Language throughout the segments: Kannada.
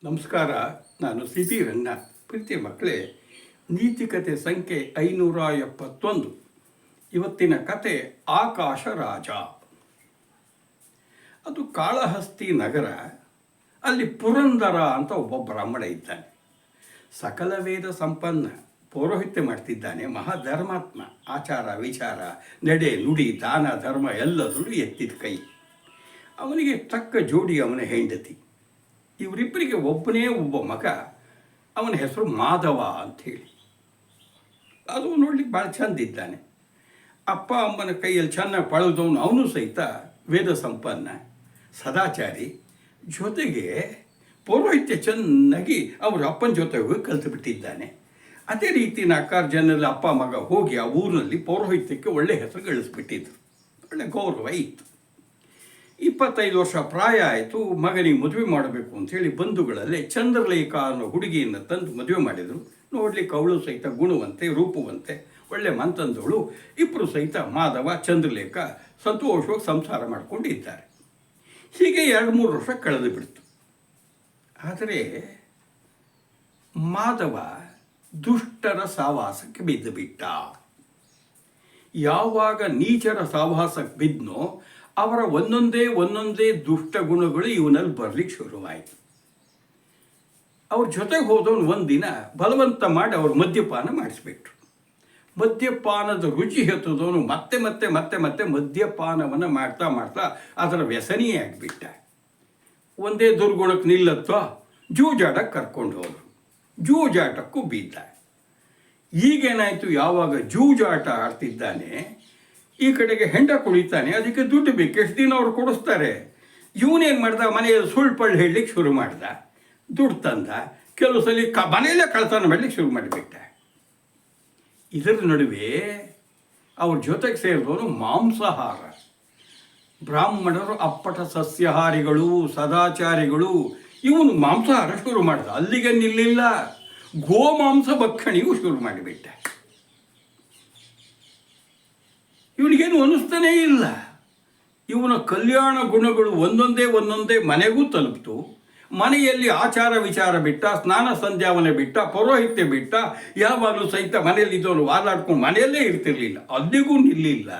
ನಮಸ್ಕಾರ. ನಾನು ಸಿ ಬಿ ರಂಗನಾಥ್. ಪ್ರೀತಿಯ ಮಕ್ಕಳೇ, ನೀತಿಕತೆ ಸಂಖ್ಯೆ 571. ಇವತ್ತಿನ ಕತೆ ಆಕಾಶ ರಾಜ. ಅದು ಕಾಳಹಸ್ತಿ ನಗರ. ಅಲ್ಲಿ ಪುರಂದರ ಅಂತ ಒಬ್ಬ ಬ್ರಾಹ್ಮಣ ಇದ್ದಾನೆ. ಸಕಲ ವೇದ ಸಂಪನ್ನ, ಪೌರೋಹಿತ್ಯ ಮಾಡ್ತಿದ್ದಾನೆ. ಮಹಾಧರ್ಮಾತ್ಮ. ಆಚಾರ ವಿಚಾರ, ನಡೆ ನುಡಿ, ದಾನ ಧರ್ಮ ಎಲ್ಲದರಲ್ಲೂ ಎತ್ತಿದ ಕೈ. ಅವನಿಗೆ ತಕ್ಕ ಜೋಡಿ ಅವನ ಹೆಂಡತಿ. ಇವರಿಬ್ಬರಿಗೆ ಒಬ್ಬನೇ ಒಬ್ಬ ಮಗ. ಅವನ ಹೆಸರು ಮಾಧವ ಅಂಥೇಳಿ. ಅದು ನೋಡ್ಲಿಕ್ಕೆ ಭಾಳ ಚೆಂದಿದ್ದಾನೆ. ಅಪ್ಪ ಅಮ್ಮನ ಕೈಯಲ್ಲಿ ಚೆನ್ನಾಗಿ ಪಳೆದವನು. ಅವನು ಸಹಿತ ವೇದ ಸಂಪನ್ನ, ಸದಾಚಾರಿ. ಜೊತೆಗೆ ಪೌರೋಹಿತ್ಯ ಚೆನ್ನಾಗಿ ಅವ್ರ ಅಪ್ಪನ ಜೊತೆ ಹೋಗಿ ಕಲಿತು ಬಿಟ್ಟಿದ್ದಾನೆ. ಅದೇ ರೀತಿ 4 ಜನರಲ್ಲಿ ಅಪ್ಪ ಮಗ ಹೋಗಿ ಆ ಊರಿನಲ್ಲಿ ಪೌರೋಹಿತ್ಯಕ್ಕೆ ಒಳ್ಳೆ ಹೆಸರು ಗಳಿಸ್ಬಿಟ್ಟಿದ್ರು. ಒಳ್ಳೆ ಗೌರವ ಇತ್ತು. 25 ವರ್ಷ ಪ್ರಾಯ ಆಯಿತು. ಮಗನಿಗೆ ಮದುವೆ ಮಾಡಬೇಕು ಅಂಥೇಳಿ ಬಂಧುಗಳಲ್ಲೇ ಚಂದ್ರಲೇಖಾ ಅನ್ನೋ ಹುಡುಗಿಯನ್ನು ತಂದು ಮದುವೆ ಮಾಡಿದರು. ನೋಡ್ಲಿಕ್ಕೆ ಅವಳು ಸಹಿತ ಗುಣವಂತೆ, ರೂಪವಂತೆ, ಒಳ್ಳೆ ಮಂತಂದವಳು. ಇಬ್ಬರು ಸಹಿತ ಮಾಧವ ಚಂದ್ರಲೇಖಾ ಸಂತೋಷವಾಗಿ ಸಂಸಾರ ಮಾಡಿಕೊಂಡಿದ್ದಾರೆ. ಹೀಗೆ 2-3 ವರ್ಷ ಕಳೆದು ಬಿಡ್ತು. ಆದರೆ ಮಾಧವ ದುಷ್ಟರ ಸಹವಾಸಕ್ಕೆ ಬಿದ್ದು ಬಿಟ್ಟ. ಯಾವಾಗ ನೀಚರ ಸಹವಾಸಕ್ಕೆ ಬಿದ್ದನೋ ಅವರ ಒಂದೊಂದೇ ದುಷ್ಟ ಗುಣಗಳು ಇವನಲ್ಲಿ ಬರಲಿಕ್ಕೆ ಶುರುವಾಯಿತು. ಅವ್ರ ಜೊತೆಗೆ ಹೋದವನು ಒಂದಿನ ಬಲವಂತ ಮಾಡಿ ಅವ್ರು ಮದ್ಯಪಾನ ಮಾಡಿಸ್ಬಿಟ್ರು. ಮದ್ಯಪಾನದ ರುಚಿ ಹೆತ್ತದವನು ಮತ್ತೆ ಮದ್ಯಪಾನವನ್ನು ಮಾಡ್ತಾ ಅದರ ವ್ಯಸನಿಯೇ ಆಗಿಬಿಟ್ಟ. ಒಂದೇ ದುರ್ಗುಣಕ್ಕೆ ನಿಲ್ಲತ್ವ ಜೂಜಾಟಕ್ಕೆ ಕರ್ಕೊಂಡು ಹೋದರು. ಜೂಜಾಟಕ್ಕೂ ಬಿದ್ದ. ಈಗೇನಾಯಿತು, ಯಾವಾಗ ಜೂಜಾಟ ಆಡ್ತಿದ್ದಾನೆ ಈ ಕಡೆಗೆ ಹೆಂಡ ಕುಳಿತಾನೆ. ಅದಕ್ಕೆ ದುಡ್ಡು ಬೇಕು. ಎಷ್ಟು ದಿನ ಅವ್ರು ಕೊಡಿಸ್ತಾರೆ. ಇವನೇನು ಮಾಡ್ದ, ಮನೆಯಲ್ಲಿ ಸುಳ್ಳು ಹೇಳಲಿಕ್ಕೆ ಶುರು ಮಾಡ್ದ. ದುಡ್ಡು ತಂದ. ಕೆಲವು ಸಲ ಮನೆಯಲ್ಲೇ ಕಳ್ತನ ಮಾಡಲಿಕ್ಕೆ ಶುರು ಮಾಡಿಬಿಟ್ಟ. ಇದರ ನಡುವೆ ಅವ್ರ ಜೊತೆಗೆ ಸೇರಿದವನು ಮಾಂಸಾಹಾರ. ಬ್ರಾಹ್ಮಣರು ಅಪ್ಪಟ ಸಸ್ಯಾಹಾರಿಗಳು, ಸದಾಚಾರಿಗಳು. ಇವನು ಮಾಂಸಾಹಾರ ಶುರು ಮಾಡ್ದ. ಅಲ್ಲಿಗೆ ನಿಲ್ಲಿಲ್ಲ, ಗೋಮಾಂಸ ಭಕ್ಷಣಿಗೂ ಶುರು ಮಾಡಿಬಿಟ್ಟ. ಇವನಿಗೇನು ಅನ್ನಿಸ್ತಾನೇ ಇಲ್ಲ. ಇವನ ಕಲ್ಯಾಣ ಗುಣಗಳು ಒಂದೊಂದೇ ಮನೆಗೂ ತಲುಪ್ತು. ಮನೆಯಲ್ಲಿ ಆಚಾರ ವಿಚಾರ ಬಿಟ್ಟ, ಸ್ನಾನ ಸಂಧ್ಯಾವನೆ ಬಿಟ್ಟ, ಪೌರೋಹಿತ್ಯ ಬಿಟ್ಟ. ಯಾವಾಗಲೂ ಸಹಿತ ಮನೆಯಲ್ಲಿ ಇದ್ದವನು ವಾದಾಡ್ಕೊಂಡು ಮನೆಯಲ್ಲೇ ಇರ್ತಿರ್ಲಿಲ್ಲ. ಅಲ್ಲಿಗೂ ನಿಲ್ಲಿಲ್ಲ.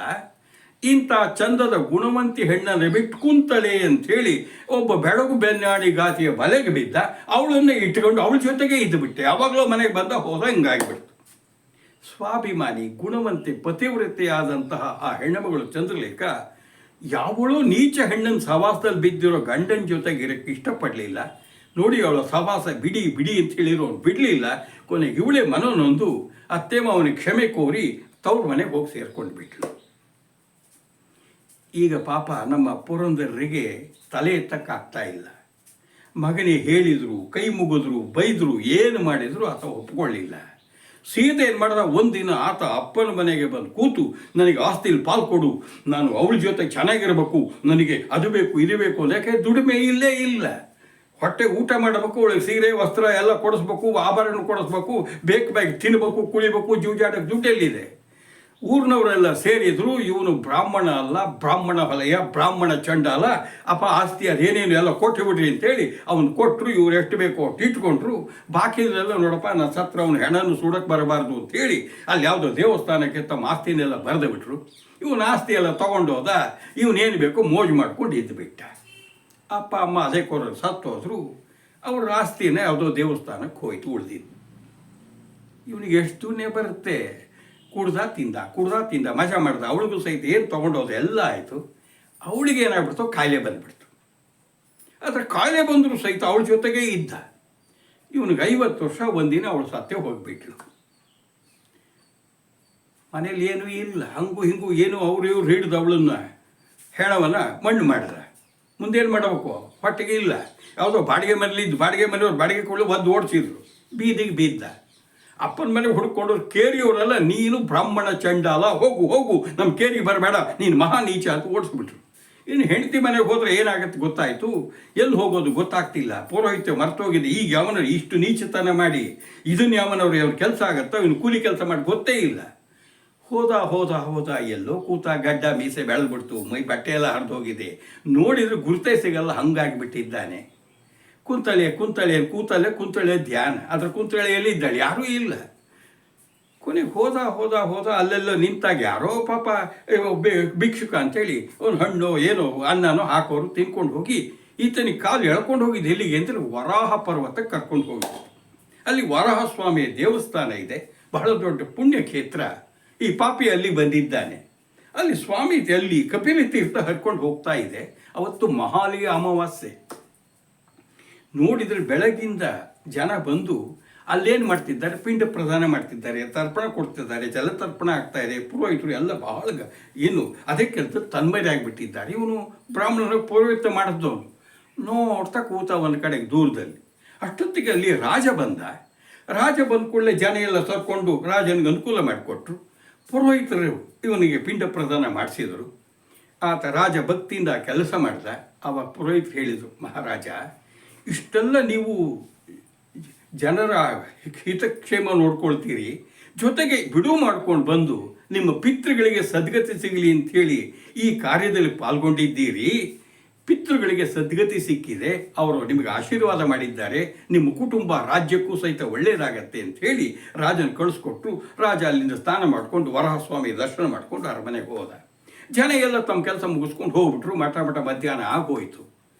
ಇಂಥ ಚಂದದ ಗುಣವಂತಿ ಹೆಣ್ಣನ್ನು ಬಿಟ್ಕುಂತಳೆ ಅಂಥೇಳಿ ಒಬ್ಬ ಬೆಳಗು ಬೆನ್ನಾಡಿ ಗಾತಿಯ ಬಲೆಗೆ ಬಿದ್ದ. ಅವಳನ್ನೇ ಇಟ್ಕೊಂಡು ಅವಳ ಜೊತೆಗೆ ಇದ್ದು ಬಿಟ್ಟೆ. ಯಾವಾಗಲೂ ಮನೆಗೆ ಬಂದ ಹೋದ. ಹಿಂಗಾಗಿಬಿಡ್ತು. ಸ್ವಾಭಿಮಾನಿ, ಗುಣವಂತೆ, ಪತಿವ್ರತೆಯಾದಂತಹ ಆ ಹೆಣ್ಣುಮಗಳು ಚಂದ್ರಲೇಖಾ ಯಾವಳೋ ನೀಚ ಹೆಣ್ಣನ ಸಹವಾಸದಲ್ಲಿ ಬಿದ್ದಿರೋ ಗಂಡನ ಜೊತೆಗೆ ಇರೋಕ್ಕೆ ಇಷ್ಟಪಡಲಿಲ್ಲ. ನೋಡಿ, ಅವಳ ಸಹವಾಸ ಬಿಡಿ ಅಂತ ಹೇಳಿರೋನು ಬಿಡಲಿಲ್ಲ. ಕೊನೆಗೆ ಇವಳೇ ಮನೋನೊಂದು ಅತ್ತೆ ಮಾವನಿಗೆ ಕ್ಷಮೆ ಕೋರಿ ತವ್ರ ಮನೆಗೆ ಹೋಗಿ ಸೇರ್ಕೊಂಡು ಬಿಟ್ಲು. ಈಗ ಪಾಪ ನಮ್ಮ ಪುರಂದರರಿಗೆ ತಲೆ ಎತ್ತಕ್ಕಾಗ್ತಾ ಇಲ್ಲ. ಮಗನಿಗೆ ಹೇಳಿದರು, ಕೈ ಮುಗಿದ್ರು, ಬೈದರು, ಏನು ಮಾಡಿದ್ರು ಆತ ಒಪ್ಕೊಳ್ಳಿಲ್ಲ. ಸೀತೆ ಏನು ಮಾಡಿದ, ಒಂದಿನ ಆತ ಅಪ್ಪನ ಮನೆಗೆ ಬಂದು ಕೂತು ನನಗೆ ಆಸ್ತಿಲಿ ಪಾಲು ಕೊಡು, ನಾನು ಅವಳ ಜೊತೆ ಚೆನ್ನಾಗಿರಬೇಕು, ನನಗೆ ಅದು ಬೇಕು ಇದು ಬೇಕು. ಯಾಕೆ ದುಡಿಮೆ ಇಲ್ಲೇ ಇಲ್ಲ. ಹೊಟ್ಟೆ ಊಟ ಮಾಡಬೇಕು, ಅವಳಿಗೆ ಸೀರೆ ವಸ್ತ್ರ ಎಲ್ಲ ಕೊಡಿಸ್ಬೇಕು, ಆಭರಣ ಕೊಡಿಸ್ಬೇಕು, ಬೇಕು ತಿನ್ನಬೇಕು, ಕುಳಿಬೇಕು, ಜೂಜಾಟಕ್ಕೆ ದುಡ್ಡೆಲ್ಲಿದೆ. ಊರಿನವರೆಲ್ಲ ಸೇರಿದ್ರು. ಇವನು ಬ್ರಾಹ್ಮಣ ಅಲ್ಲ, ಬ್ರಾಹ್ಮಣ ಹೊಲೆಯ, ಬ್ರಾಹ್ಮಣ ಚಂಡಾಲ. ಅಪ್ಪ ಆಸ್ತಿ ಅದೇನೇನು ಎಲ್ಲ ಕೊಟ್ಟು ಬಿಡ್ರಿ ಅಂತೇಳಿ ಅವನು ಕೊಟ್ಟರು. ಇವ್ರು ಎಷ್ಟು ಬೇಕೋ ಅಷ್ಟು ಇಟ್ಕೊಂಡ್ರು. ಬಾಕಿದೆಲ್ಲ ನೋಡಪ್ಪ, ನಾನು ಸತ್ರ ಅವನು ಹೆಣನ್ನು ಸುಡಕ್ಕೆ ಬರಬಾರ್ದು ಅಂತೇಳಿ ಅಲ್ಲಿ ಯಾವುದೋ ದೇವಸ್ಥಾನಕ್ಕೆ ತಮ್ಮ ಆಸ್ತಿನೆಲ್ಲ ಬರೆದು ಬಿಟ್ರು. ಇವನು ಆಸ್ತಿ ಎಲ್ಲ ತೊಗೊಂಡು ಹೋದ. ಇವನೇನು ಬೇಕೋ ಮೋಜು ಮಾಡ್ಕೊಂಡು ಇದ್ದು ಬಿಟ್ಟ. ಅಪ್ಪ ಅಮ್ಮ ಅದೇ ಕೊರೋರು ಸತ್ತೋದ್ರು. ಅವ್ರ ಆಸ್ತಿನ ಯಾವುದೋ ದೇವಸ್ಥಾನಕ್ಕೆ ಹೋಯ್ತು ಉಳಿದಿದ್ದು. ಇವನಿಗೆ ಎಷ್ಟು ಬರುತ್ತೆ. ಕುಡ್ದ ತಿಂದ ಮಜಾ ಮಾಡ್ದ. ಅವಳಿಗೂ ಸಹಿತ ಏನು ತೊಗೊಂಡೋದು ಎಲ್ಲ ಆಯಿತು. ಅವಳಿಗೆ ಏನಾಗ್ಬಿಡ್ತು, ಕಾಯಿಲೆ ಬಂದುಬಿಡ್ತು. ಆದರೆ ಕಾಯಿಲೆ ಬಂದರೂ ಸಹಿತ ಅವಳ ಜೊತೆಗೇ ಇದ್ದ. ಇವನಿಗೆ 50 ವರ್ಷ. ಒಂದಿನ ಅವಳು ಸತ್ತೇ ಹೋಗಿಬಿಟ್ಲು. ಮನೇಲಿ ಏನೂ ಇಲ್ಲ. ಹಿಂಗೂ ಏನು ಇವ್ರು ಹಿಡಿದು ಅವಳನ್ನು ಹೆಣವನ್ನು ಮಣ್ಣು ಮಾಡಿದ. ಮುಂದೇನು ಮಾಡಬೇಕು, ಹೊಟ್ಟೆಗೆ ಇಲ್ಲ. ಯಾವುದೋ ಬಾಡಿಗೆ ಮನೇಲಿದ್ದು, ಬಾಡಿಗೆ ಕೊಳ್ಳಿ ಒದ್ದು ಓಡಿಸಿದ್ರು. ಬೀದಿಗೆ ಬಿದ್ದ. ಅಪ್ಪನ ಮನೆಗೆ ಹುಡ್ಕೊಂಡು ಕೇರಿಯವರೆಲ್ಲ ನೀನು ಬ್ರಾಹ್ಮಣ ಚಂಡಾಲ, ಹೋಗು ನಮ್ಮ ಕೇರಿಗೆ ಬರಬೇಡ, ನೀನು ಮಹಾ ನೀಚ ಅಂತ ಓಡಿಸ್ಬಿಟ್ರು. ಇನ್ನು ಹೆಂಡತಿ ಮನೆಗೆ ಹೋದರೆ ಏನಾಗುತ್ತೆ ಗೊತ್ತಾಯಿತು. ಎಲ್ಲಿ ಹೋಗೋದು ಗೊತ್ತಾಗ್ತಿಲ್ಲ. ಪೌರೋಹಿತ್ಯ ಮರ್ತೋಗಿದೆ. ಈಗ ಯಾವನ ಇಷ್ಟು ನೀಚತನ ಮಾಡಿ ಇದನ್ನು ಯಾವನವ್ರು ಅವ್ರ ಕೆಲಸ ಆಗುತ್ತೋ, ಇನ್ನು ಕೂಲಿ ಕೆಲಸ ಮಾಡಿ ಗೊತ್ತೇ ಇಲ್ಲ. ಹೋದ ಎಲ್ಲೋ ಕೂತ, ಗಡ್ಡ ಮೀಸೆ ಬೆಳೆದ್ಬಿಡ್ತು, ಮೈ ಬಟ್ಟೆ ಎಲ್ಲ ಹರಿದೋಗಿದೆ. ನೋಡಿದ್ರೆ ಗುರುತೇ ಸಿಗಲ್ಲ, ಹಂಗಾಗಿಬಿಟ್ಟಿದ್ದಾನೆ. ಕುಂತಳೆ ಕೂತಳೆ ಕುಂತಳೆ ಧ್ಯಾನ. ಅದರ ಕುಂತಳೆಯಲ್ಲಿ ಇದ್ದಾಳೆ, ಯಾರೂ ಇಲ್ಲ. ಕೊನೆಗೆ ಹೋದ ಅಲ್ಲೆಲ್ಲ ನಿಂತಾಗ ಯಾರೋ ಪಾಪ ಭಿಕ್ಷುಕ ಅಂತೇಳಿ ಒಂದು ಹಣ್ಣು ಏನೋ ಅನ್ನನೋ ಹಾಕೋರು ತಿನ್ಕೊಂಡು ಹೋಗಿ ಈತನಿಗೆ ಕಾಲು ಎಳ್ಕೊಂಡು ಹೋಗಿದ್ದು ಎಲ್ಲಿಗೆ ಅಂದರೆ ವರಾಹ ಪರ್ವತಕ್ಕೆ ಕರ್ಕೊಂಡು ಹೋಗಿದ್ದು. ಅಲ್ಲಿ ವರಾಹ ಸ್ವಾಮಿಯ ದೇವಸ್ಥಾನ ಇದೆ, ಬಹಳ ದೊಡ್ಡ ಪುಣ್ಯಕ್ಷೇತ್ರ. ಈ ಪಾಪಿ ಅಲ್ಲಿ ಬಂದಿದ್ದಾನೆ. ಅಲ್ಲಿ ಸ್ವಾಮಿ ಅಲ್ಲಿ ಕಪಿಲ ತೀರ್ಥ ಹರ್ಕೊಂಡು ಹೋಗ್ತಾ ಇದೆ. ಅವತ್ತು ಮಹಾಲಯ ಅಮಾವಾಸ್ಯೆ. ನೋಡಿದರೆ ಬೆಳಗಿಂದ ಜನ ಬಂದು ಅಲ್ಲೇನು ಮಾಡ್ತಿದ್ದಾರೆ, ಪಿಂಡ ಪ್ರದಾನ ಮಾಡ್ತಿದ್ದಾರೆ, ತರ್ಪಣ ಕೊಡ್ತಿದ್ದಾರೆ, ಜಲತರ್ಪಣ ಆಗ್ತಾ ಇದೆ. ಪುರೋಹಿತರು ಎಲ್ಲ ಬಹಳ ಏನು ಅದಕ್ಕೆಂತ ತನ್ಮಯರಾಗಿಬಿಟ್ಟಿದ್ದಾರೆ. ಇವನು ಬ್ರಾಹ್ಮಣರ ಪೌರೋಹಿತ್ಯ ಮಾಡಿದ್ದವನು ನೋಡ್ತಾ ಕೂತ ಒಂದು ಕಡೆಗೆ ದೂರದಲ್ಲಿ. ಅಷ್ಟೊತ್ತಿಗೆ ಅಲ್ಲಿ ರಾಜ ಬಂದ ಕೂಡಲೇ ಜನ ಎಲ್ಲ ಸರ್ಕೊಂಡು ರಾಜನಿಗೆ ಅನುಕೂಲ ಮಾಡಿಕೊಟ್ರು. ಪುರೋಹಿತರು ಇವನಿಗೆ ಪಿಂಡ ಪ್ರದಾನ ಮಾಡಿಸಿದರು. ಆತ ರಾಜ ಭಕ್ತಿಯಿಂದ ಕೆಲಸ ಮಾಡ್ದ. ಆವಾಗ ಪುರೋಹಿತರು ಹೇಳಿದರು, ಮಹಾರಾಜ, ಇಷ್ಟೆಲ್ಲ ನೀವು ಜನರ ಹಿತಕ್ಷೇಮ ನೋಡ್ಕೊಳ್ತೀರಿ, ಜೊತೆಗೆ ಬಿಡುವು ಮಾಡ್ಕೊಂಡು ಬಂದು ನಿಮ್ಮ ಪಿತೃಗಳಿಗೆ ಸದ್ಗತಿ ಸಿಗಲಿ ಅಂಥೇಳಿ ಈ ಕಾರ್ಯದಲ್ಲಿ ಪಾಲ್ಗೊಂಡಿದ್ದೀರಿ. ಪಿತೃಗಳಿಗೆ ಸದ್ಗತಿ ಸಿಕ್ಕಿದೆ, ಅವರು ನಿಮಗೆ ಆಶೀರ್ವಾದ ಮಾಡಿದ್ದಾರೆ, ನಿಮ್ಮ ಕುಟುಂಬ ರಾಜ್ಯಕ್ಕೂ ಸಹಿತ ಒಳ್ಳೆಯದಾಗತ್ತೆ ಅಂಥೇಳಿ ರಾಜನ ಕಳಿಸ್ಕೊಟ್ರು. ರಾಜ ಅಲ್ಲಿಂದ ಸ್ನಾನ ಮಾಡಿಕೊಂಡು ವರಹಸ್ವಾಮಿ ದರ್ಶನ ಮಾಡಿಕೊಂಡು ಅರಮನೆಗೆ ಹೋದ. ಜನ ಎಲ್ಲ ತಮ್ಮ ಕೆಲಸ ಮುಗಿಸ್ಕೊಂಡು ಹೋಗ್ಬಿಟ್ರು. ಮಠ ಮಧ್ಯಾಹ್ನ ಆಗೋಯ್ತು.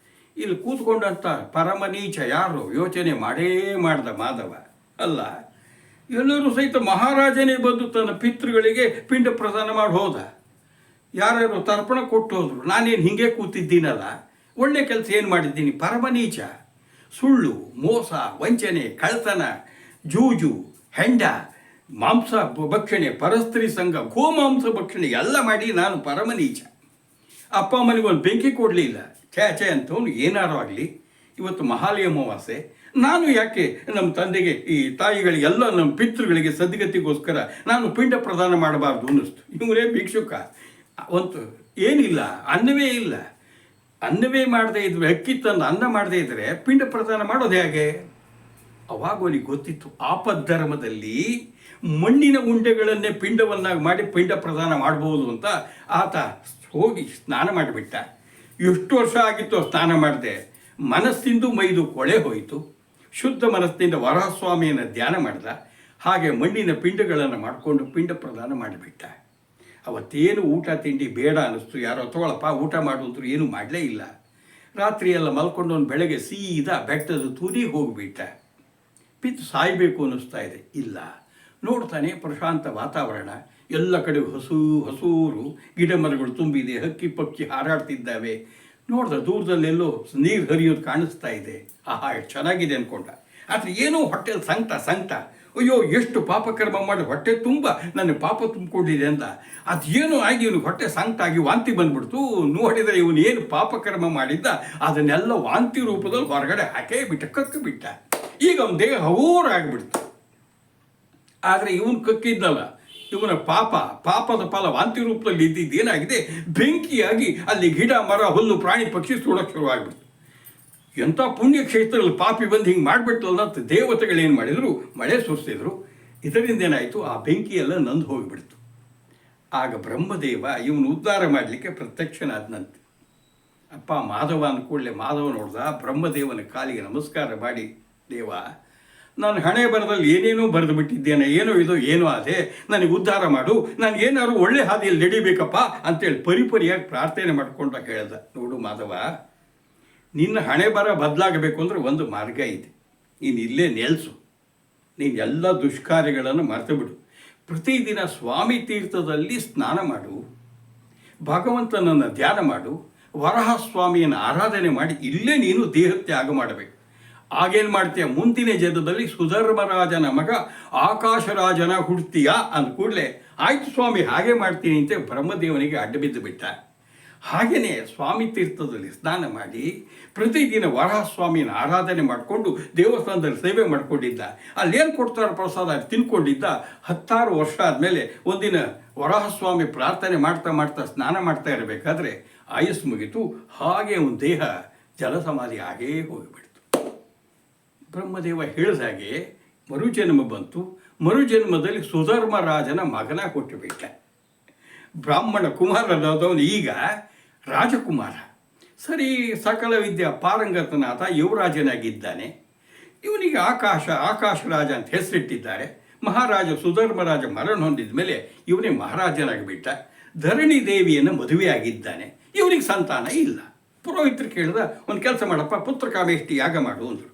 ಇಲ್ಲಿ ಕೂತ್ಕೊಂಡಂಥ ಪರಮನೀಚ ಯಾರು ಯೋಚನೆ ಮಾಡ್ದ ಮಾಧವ ಅಲ್ಲ, ಎಲ್ಲರೂ ಸಹಿತ ಮಹಾರಾಜನೇ ಬಂದು ತನ್ನ ಪಿತೃಗಳಿಗೆ ಪಿಂಡ ಪ್ರದಾನ ಮಾಡಿ ಹೋದ. ಯಾರ್ಯಾರು ತರ್ಪಣ ಕೊಟ್ಟು ಹೋದ್ರು. ನಾನೇನು ಹಿಂಗೆ ಕೂತಿದ್ದೀನಲ್ಲ, ಒಳ್ಳೆ ಕೆಲಸ ಏನು ಮಾಡಿದ್ದೀನಿ. ಪರಮನೀಚ, ಸುಳ್ಳು, ಮೋಸ, ವಂಚನೆ, ಕಳ್ತನ, ಜೂಜು, ಹೆಂಡ, ಮಾಂಸ ಭಕ್ಷಣೆ, ಪರಸ್ತ್ರೀ ಸಂಘ, ಗೋಮಾಂಸ ಭಕ್ಷಣೆ ಎಲ್ಲ ಮಾಡಿ ನಾನು ಪರಮನೀಚ. ಅಪ್ಪ ಅಮ್ಮನಿಗೆ ಒಂದು ಬೆಂಕಿ ಕೊಡಲಿಲ್ಲ. ಛೇ ಅಂತವನು ಏನಾರು ಆಗಲಿ, ಇವತ್ತು ಮಹಾಲಯ ಅಮಾವಾಸ್ಯೆ, ನಾನು ಯಾಕೆ ನಮ್ಮ ತಂದೆಗೆ ಈ ತಾಯಿಗಳಿಗೆಲ್ಲ ನಮ್ಮ ಪಿತೃಗಳಿಗೆ ಸದ್ಗತಿಗೋಸ್ಕರ ನಾನು ಪಿಂಡ ಪ್ರದಾನ ಮಾಡಬಾರ್ದು ಅನ್ನಿಸ್ತು. ಇವರೇ ಭಿಕ್ಷುಕ, ಒಂದು ಏನಿಲ್ಲ, ಅನ್ನವೇ ಮಾಡದೇ ಇದ್ದರೆ, ಅಕ್ಕಿ ತಂದು ಅನ್ನ ಮಾಡದೇ ಇದ್ದರೆ ಪಿಂಡ ಪ್ರದಾನ ಮಾಡೋದು ಹೇಗೆ? ಅವಾಗ ಅವನಿಗೆ ಗೊತ್ತಿತ್ತು, ಆಪದ್ಧರ್ಮದಲ್ಲಿ ಮಣ್ಣಿನ ಉಂಡೆಗಳನ್ನೇ ಪಿಂಡವನ್ನಾಗಿ ಮಾಡಿ ಪಿಂಡ ಪ್ರದಾನ ಮಾಡ್ಬೋದು ಅಂತ. ಆತ ಹೋಗಿ ಸ್ನಾನ ಮಾಡಿಬಿಟ್ಟ. ಎಷ್ಟು ವರ್ಷ ಆಗಿತ್ತು ಸ್ನಾನ ಮಾಡಿದೆ, ಮನಸ್ಸಿಂದು ಮೈದು ಕೊಳೆ ಹೋಯಿತು. ಶುದ್ಧ ಮನಸ್ಸಿನಿಂದ ವರಹಸ್ವಾಮಿಯನ್ನು ಧ್ಯಾನ ಮಾಡ್ದ. ಹಾಗೆ ಮಣ್ಣಿನ ಪಿಂಡಗಳನ್ನು ಮಾಡಿಕೊಂಡು ಪಿಂಡ ಪ್ರದಾನ ಮಾಡಿಬಿಟ್ಟ. ಅವತ್ತೇನು ಊಟ ತಿಂಡಿ ಬೇಡ ಅನ್ನಿಸ್ತು. ಯಾರೋ ತಗೊಳಪ್ಪ ಊಟ ಮಾಡುವಂತರು ಏನೂ ಮಾಡಲೇ ಇಲ್ಲ. ರಾತ್ರಿ ಎಲ್ಲ ಮಲ್ಕೊಂಡವನು ಬೆಳಗ್ಗೆ ಸೀದಾ ಬೆಟ್ಟದ ತುದಿಗೆ ಹೋಗಿಬಿಟ್ಟ. ಪಿತ್ತು ಸಾಯಬೇಕು ಅನ್ನಿಸ್ತಾ ಇದೆ, ಇಲ್ಲ. ನೋಡ್ತಾನೆ ಪ್ರಶಾಂತ ವಾತಾವರಣ, ಎಲ್ಲ ಕಡೆ ಹಸೂರು ಗಿಡ ಮರಗಳು ತುಂಬಿದೆ, ಹಕ್ಕಿ ಪಕ್ಷಿ ಹಾರಾಡ್ತಿದ್ದಾವೆ. ನೋಡ್ದ ದೂರದಲ್ಲೆಲ್ಲೋ ನೀರು ಹರಿಯೋದು ಕಾಣಿಸ್ತಾ ಇದೆ. ಆಹಾ, ಎಷ್ಟು ಚೆನ್ನಾಗಿದೆ ಅಂದ್ಕೊಂಡ. ಆದರೆ ಏನೋ ಹೊಟ್ಟೆಲಿ ಸಂಕಟ, ಅಯ್ಯೋ ಎಷ್ಟು ಪಾಪಕರ್ಮ ಮಾಡಿ ಹೊಟ್ಟೆ ತುಂಬ ನನ್ನ ಪಾಪ ತುಂಬಿಕೊಂಡಿದೆ ಅಂತ. ಅದೇನೋ ಆಗಿ ಇವನು ಹೊಟ್ಟೆ ಸಂಕಟ ಆಗಿ ವಾಂತಿ ಬಂದ್ಬಿಡ್ತು. ನೋಡಿದರೆ ಇವನು ಏನು ಪಾಪಕರ್ಮ ಮಾಡಿದ್ದ ಅದನ್ನೆಲ್ಲ ವಾಂತಿ ರೂಪದಲ್ಲಿ ಹೊರಗಡೆ ಹಾಕೇ ಬಿಟ್ಟ, ಕಕ್ಕಿ ಬಿಟ್ಟ. ಈಗ ಅವನ ದೇಹ ಹಗೂರಾಗಿಬಿಡ್ತು. ಆದರೆ ಇವನು ಕಕ್ಕಿದ್ದಲ್ಲ, ಇವನ ಪಾಪದ ಫಲ ವಾಂತಿ ರೂಪದಲ್ಲಿ ಇದ್ದಿದ್ದು ಏನಾಗಿದೆ, ಬೆಂಕಿಯಾಗಿ ಅಲ್ಲಿ ಗಿಡ ಮರ ಹುಲ್ಲು ಪ್ರಾಣಿ ಪಕ್ಷಿ ಸುಡೋಕ್ಕೆ ಶುರುವಾಗ್ಬಿಡ್ತು. ಎಂಥ ಪುಣ್ಯಕ್ಷೇತ್ರದಲ್ಲಿ ಪಾಪಿ ಬಂದು ಹಿಂಗೆ ಮಾಡಿಬಿಟ್ಟಲ್ಲ ಅಂತ ದೇವತೆಗಳೇನು ಮಾಡಿದರು, ಮಳೆ ಸುರಿಸಿದ್ರು. ಇದರಿಂದ ಏನಾಯಿತು, ಆ ಬೆಂಕಿಯೆಲ್ಲ ನಂದು ಹೋಗಿಬಿಡ್ತು. ಆಗ ಬ್ರಹ್ಮದೇವ ಇವನು ಉದ್ಧಾರ ಮಾಡಲಿಕ್ಕೆ ಪ್ರತ್ಯಕ್ಷನಾದನಂತೆ. ಅಪ್ಪ ಮಾಧವ ಅಂದ ಕೂಡಲೇ ಮಾಧವ ನೋಡ್ದ, ಬ್ರಹ್ಮದೇವನ ಕಾಲಿಗೆ ನಮಸ್ಕಾರ ಮಾಡಿ, ದೇವ, ನಾನು ಹಣೆ ಬರದಲ್ಲಿ ಏನೇನೋ ಬರೆದು ಬಿಟ್ಟಿದ್ದೇನೆ, ಏನೋ ಅದೇ, ನನಗೆ ಉದ್ಧಾರ ಮಾಡು, ನಾನು ಏನಾದ್ರು ಒಳ್ಳೆ ಹಾದಿಯಲ್ಲಿ ನಡಿಬೇಕಪ್ಪ ಅಂತೇಳಿ ಪರಿಪರಿಯಾಗಿ ಪ್ರಾರ್ಥನೆ ಮಾಡ್ಕೊಂಡ ಹೇಳ್ದ. ನೋಡು ಮಾಧವ, ನಿನ್ನ ಹಣೆ ಬರ ಬದಲಾಗಬೇಕು ಅಂದರೆ ಒಂದು ಮಾರ್ಗ ಇದೆ. ನೀನು ಇಲ್ಲೇ ನೆಲೆಸು, ನೀನು ಎಲ್ಲ ದುಷ್ಕಾರ್ಯಗಳನ್ನು ಮರೆತು ಬಿಡು. ಪ್ರತಿದಿನ ಸ್ವಾಮಿ ತೀರ್ಥದಲ್ಲಿ ಸ್ನಾನ ಮಾಡು, ಭಗವಂತನನ್ನು ಧ್ಯಾನ ಮಾಡು, ವರಹ ಸ್ವಾಮಿಯನ್ನು ಆರಾಧನೆ ಮಾಡಿ ಇಲ್ಲೇ ನೀನು ದೇಹತ್ಯಾಗ ಮಾಡಬೇಕು. ಆಗೇನು ಮಾಡ್ತೀಯ, ಮುಂದಿನ ಜನ್ಮದಲ್ಲಿ ಸುಧರ್ಮರಾಜನ ಮಗ ಆಕಾಶರಾಜನ ಹುಡ್ತೀಯಾ ಅಂದ ಕೂಡಲೇ ಆಯ್ತು ಸ್ವಾಮಿ ಹಾಗೆ ಮಾಡ್ತೀನಿ ಅಂತ ಬ್ರಹ್ಮದೇವನಿಗೆ ಅಡ್ಡ ಬಿದ್ದು ಬಿಟ್ಟ. ಹಾಗೆಯೇ ಸ್ವಾಮಿ ತೀರ್ಥದಲ್ಲಿ ಸ್ನಾನ ಮಾಡಿ ಪ್ರತಿದಿನ ವರಹಸ್ವಾಮಿನ ಆರಾಧನೆ ಮಾಡಿಕೊಂಡು ದೇವಸ್ಥಾನದಲ್ಲಿ ಸೇವೆ ಮಾಡಿಕೊಂಡಿದ್ದ. ಅಲ್ಲೇನು ಕೊಡ್ತಾರೆ ಪ್ರಸಾದ ತಿನ್ಕೊಂಡಿದ್ದ. 10 ವರ್ಷ ಆದಮೇಲೆ ಒಂದಿನ ವರಹಸ್ವಾಮಿ ಪ್ರಾರ್ಥನೆ ಮಾಡ್ತಾ ಸ್ನಾನ ಮಾಡ್ತಾ ಇರಬೇಕಾದ್ರೆ ಆಯಸ್ಸು ಮುಗಿತು. ಹಾಗೆ ಒಂದು ದೇಹ ಜಲಸಮಾಧಿ ಆಗೇ ಹೋಗಿಬಿಡ್ತು. ಬ್ರಹ್ಮದೇವ ಹೇಳಿದಾಗೆ ಮರುಜನ್ಮ ಬಂತು. ಮರುಜನ್ಮದಲ್ಲಿ ಸುಧರ್ಮರಾಜನ ಮಗನ ಕೊಟ್ಟುಬಿಟ್ಟ. ಬ್ರಾಹ್ಮಣ ಕುಮಾರನಾದವನು ಈಗ ರಾಜಕುಮಾರ. ಸರಿ, ಸಕಲ ವಿದ್ಯಾ ಪಾರಂಗತನಾದ ಯುವರಾಜನಾಗಿದ್ದಾನೆ. ಇವನಿಗೆ ಆಕಾಶರಾಜ ಅಂತ ಹೆಸರಿಟ್ಟಿದ್ದಾರೆ. ಮಹಾರಾಜ ಸುಧರ್ಮರಾಜ ಮರಣ ಹೊಂದಿದ ಮೇಲೆ ಇವನೇ ಮಹಾರಾಜನಾಗಿಬಿಟ್ಟ. ಧರಣಿ ದೇವಿಯನ್ನು ಮದುವೆಯಾಗಿದ್ದಾನೆ. ಇವನಿಗೆ ಸಂತಾನ ಇಲ್ಲ. ಪುರೋಹಿತರು ಕೇಳಿದ, ಒಂದು ಕೆಲಸ ಮಾಡಪ್ಪ, ಪುತ್ರಕಾಮೇಷ್ಟಿ ಯಾಗ ಮಾಡು ಅಂದರು.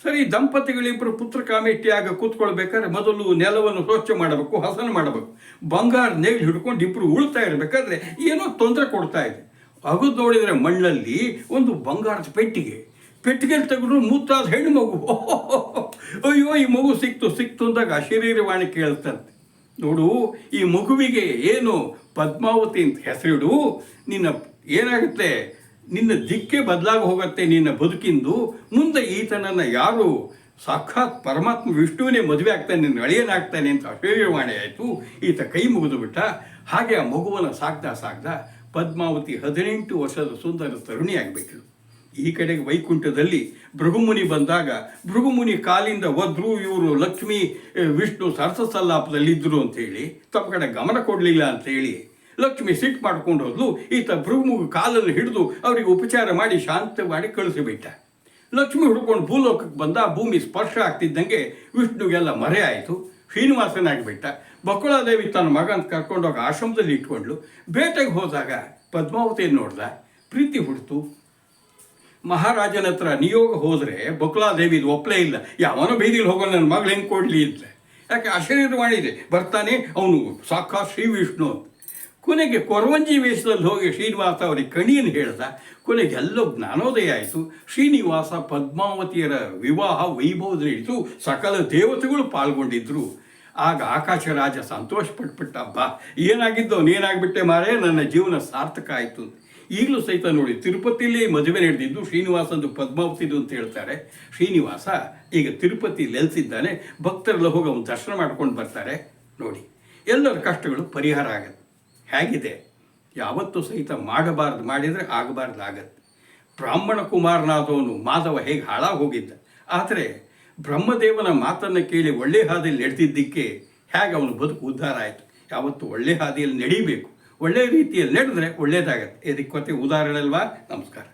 ಸರಿ, ದಂಪತಿಗಳಿಬ್ಬರು ಪುತ್ರಕಾಮೇಷ್ಟಿಯಾಗ ಕೂತ್ಕೊಳ್ಬೇಕಾದ್ರೆ ಮೊದಲು ನೆಲವನ್ನು ಸ್ವಚ್ಛ ಮಾಡಬೇಕು, ಹಸನ ಮಾಡಬೇಕು. ಬಂಗಾರ ನೇಗಿಲು ಹಿಡ್ಕೊಂಡು ಇಬ್ಬರು ಉಳ್ತಾ ಇರಬೇಕಾದ್ರೆ ಏನೋ ತೊಂದರೆ ಕೊಡ್ತಾ ಇದೆ. ಅಗದು ನೋಡಿದರೆ ಮಣ್ಣಲ್ಲಿ ಒಂದು ಬಂಗಾರದ ಪೆಟ್ಟಿಗೆ ತೆಗೆದು ಮುತ್ತಾದ ಹೆಣ್ಣು ಮಗು. ಅಯ್ಯೋ, ಈ ಮಗು ಸಿಕ್ತು ಅಂದಾಗ ಅಶರೀರವಾಣಿ ಕೇಳ್ತಂತೆ. ನೋಡು, ಈ ಮಗುವಿಗೆ ಏನು ಪದ್ಮಾವತಿ ಅಂತ ಹೆಸರಿಡು. ಏನಾಗುತ್ತೆ, ನಿನ್ನ ದಿಕ್ಕೇ ಬದಲಾಗಿ ಹೋಗುತ್ತೆ ನಿನ್ನ ಬದುಕಿಂದು. ಮುಂದೆ ಈತನನ್ನು ಯಾರು ಸಾಕ್ಷಾತ್ ಪರಮಾತ್ಮ ವಿಷ್ಣುವಿನೇ ಮದುವೆ ಆಗ್ತಾನೆ, ನಿನ್ನ ಅಳಿಯನಾಗ್ತಾನೆ ಅಂತ ಅಶರೀರವಾಣಿ ಆಯಿತು. ಈತ ಕೈ ಮುಗಿದು ಬಿಟ್ಟ. ಹಾಗೆ ಆ ಮಗುವನ್ನು ಸಾಕ್ದ ಪದ್ಮಾವತಿ 18 ವರ್ಷದ ಸುಂದರ ತರುಣಿಯಾಗಬೇಕು. ಈ ಕಡೆಗೆ ವೈಕುಂಠದಲ್ಲಿ ಭೃಗುಮುನಿ ಬಂದಾಗ ಭೃಗುಮುನಿ ಕಾಲಿಂದ ಒದ್ರು. ಇವರು ಲಕ್ಷ್ಮೀ ವಿಷ್ಣು ಸರಸಲ್ಲಾಪದಲ್ಲಿದ್ದರು ಅಂಥೇಳಿ ತಮ್ಮ ಕಡೆ ಗಮನ ಕೊಡಲಿಲ್ಲ ಅಂಥೇಳಿ ಲಕ್ಷ್ಮಿ ಸಿಟ್ಟು ಮಾಡ್ಕೊಂಡು ಹೋದ್ಲು. ಈತ ಭೃಗುಮುಗ ಕಾಲನ್ನು ಹಿಡಿದು ಅವರಿಗೆ ಉಪಚಾರ ಮಾಡಿ ಶಾಂತ ಮಾಡಿ ಕಳಿಸಿಬಿಟ್ಟ. ಲಕ್ಷ್ಮಿ ಹುಡ್ಕೊಂಡು ಭೂಲೋಕಕ್ಕೆ ಬಂದ. ಭೂಮಿ ಸ್ಪರ್ಶ ಆಗ್ತಿದ್ದಂಗೆ ವಿಷ್ಣುಗೆಲ್ಲ ಮರೆ ಆಯಿತು. ಶ್ರೀನಿವಾಸನಾಗಿಬಿಟ್ಟ. ಬಕುಳಾದೇವಿ ತನ್ನ ಮಗನ ಕರ್ಕೊಂಡೋಗಿ ಆಶ್ರಮದಲ್ಲಿ ಇಟ್ಕೊಂಡ್ಲು. ಬೇಟೆಗೆ ಹೋದಾಗ ಪದ್ಮಾವತಿಯನ್ನು ನೋಡ್ದ, ಪ್ರೀತಿ ಹುಡ್ತು. ಮಹಾರಾಜನ ಹತ್ರ ನಿಯೋಗ ಹೋದರೆ ಬಕುಳಾದೇವಿದು ಒಪ್ಪಲೇ ಇಲ್ಲ. ಯಾವನೋ ಬೀದಿಲಿ ಹೋಗೋ ನನ್ನ ಮಗಳು ಹೆಂಗೆ ಕೊಡಲಿ ಅಂತ. ಯಾಕೆ ಅಶರೀರವಾಣಿ ಇದೆ, ಬರ್ತಾನೆ ಅವನು ಸಾಕ್ಷಾತ್ ಶ್ರೀ ವಿಷ್ಣು ಅಂತ. ಕೊನೆಗೆ ಕೊರವಂಜಿ ವೇಷದಲ್ಲಿ ಹೋಗಿ ಶ್ರೀನಿವಾಸ ಅವರಿಗೆ ಕಣಿಯನ್ನು ಹೇಳ್ದ. ಕೊನೆಗೆ ಎಲ್ಲೋ ಜ್ಞಾನೋದಯ ಆಯಿತು. ಶ್ರೀನಿವಾಸ ಪದ್ಮಾವತಿಯರ ವಿವಾಹ ವೈಭವದಲ್ಲಿ ಹಿಡಿದು ಸಕಲ ದೇವತೆಗಳು ಪಾಲ್ಗೊಂಡಿದ್ದರು. ಆಗ ಆಕಾಶರಾಜ ಸಂತೋಷಪಟ್ಬಿಟ್ಟ. ಹಬ್ಬ, ಏನಾಗಿಬಿಟ್ಟೆ ಮಾರೇ, ನನ್ನ ಜೀವನ ಸಾರ್ಥಕ ಆಯಿತು. ಈಗಲೂ ಸಹಿತ ನೋಡಿ, ತಿರುಪತಿಯಲ್ಲಿ ಮದುವೆ ನಡೆದಿದ್ದು ಶ್ರೀನಿವಾಸಂದು ಪದ್ಮಾವತಿದು ಅಂತ ಹೇಳ್ತಾರೆ. ಶ್ರೀನಿವಾಸ ಈಗ ತಿರುಪತಿಯಲ್ಲಿ ನೆಲೆಸಿದ್ದಾನೆ. ಭಕ್ತರೆಲ್ಲ ಹೋಗಿ ಅವನು ದರ್ಶನ ಮಾಡ್ಕೊಂಡು ಬರ್ತಾರೆ. ನೋಡಿ, ಎಲ್ಲರ ಕಷ್ಟಗಳು ಪರಿಹಾರ ಆಗತ್ತೆ. ಹೇಗಿದೆ, ಯಾವತ್ತೂ ಸಹಿತ ಮಾಡಿದರೆ ಆಗಬಾರ್ದಾಗತ್ತೆ. ಬ್ರಾಹ್ಮಣ ಕುಮಾರನಾದವನು ಮಾಧವ ಹೇಗೆ ಹಾಳಾಗಿ ಹೋಗಿದ್ದ, ಆದರೆ ಬ್ರಹ್ಮದೇವನ ಮಾತನ್ನು ಕೇಳಿ ಒಳ್ಳೆ ಹಾದಿಯಲ್ಲಿ ನಡೆದಿದ್ದಕ್ಕೆ ಹೇಗೆ ಅವನು ಬದುಕು ಉದ್ಧಾರ ಆಯಿತು. ಯಾವತ್ತು ಒಳ್ಳೆ ಹಾದಿಯಲ್ಲಿ ನಡೀಬೇಕು, ಒಳ್ಳೆ ರೀತಿಯಲ್ಲಿ ನಡೆದ್ರೆ ಒಳ್ಳೆಯದಾಗತ್ತೆ. ಇದಕ್ಕೆ ಉದಾಹರಣೆ ಅಲ್ವಾ? ನಮಸ್ಕಾರ.